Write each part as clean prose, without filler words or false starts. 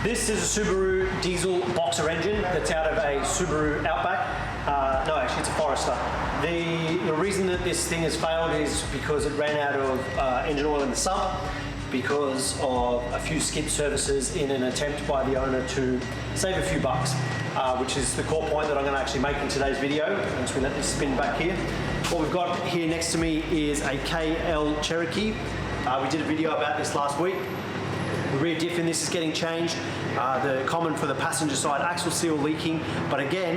This is a Subaru diesel boxer engine that's out of a Subaru Outback. No, actually it's a Forester. The reason that this thing has failed is because it ran out of engine oil in the sump because of a few skip services in an attempt by the owner to save a few bucks, which is the core point that I'm going to actually make in today's video once we let this spin back here. What we've got here next to me is a KL Cherokee. We did a video about this last week. The rear diff in this is getting changed. The common for the passenger side axle seal leaking, but again,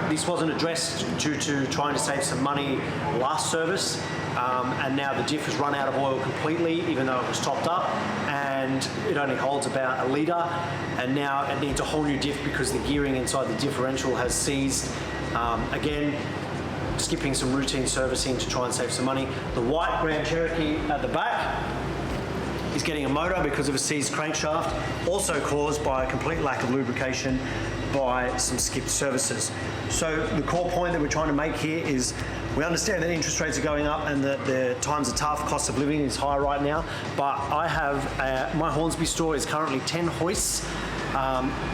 this wasn't addressed due to trying to save some money last service, and now the diff has run out of oil completely, even though it was topped up, and it only holds about 1 litre, and now it needs a whole new diff because the gearing inside the differential has seized. Again, skipping some routine servicing to try and save some money. The white Grand Cherokee at the back is getting a motor because of a seized crankshaft, also caused by a complete lack of lubrication by some skipped services. So the core point that we're trying to make here is we understand that interest rates are going up and that the times are tough, cost of living is high right now, but I have, my Hornsby store is currently 10 hoists.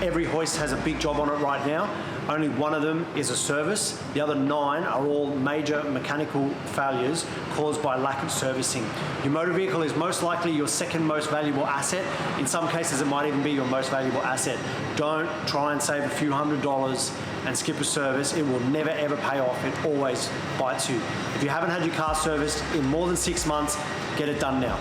Every hoist has a big job on it right now. Only one of them is a service. The other 9 are all major mechanical failures caused by lack of servicing. Your motor vehicle is most likely your second most valuable asset. In some cases, it might even be your most valuable asset. Don't try and save a few $100s and skip a service. It will never ever pay off. It always bites you. If you haven't had your car serviced in more than 6 months, get it done now.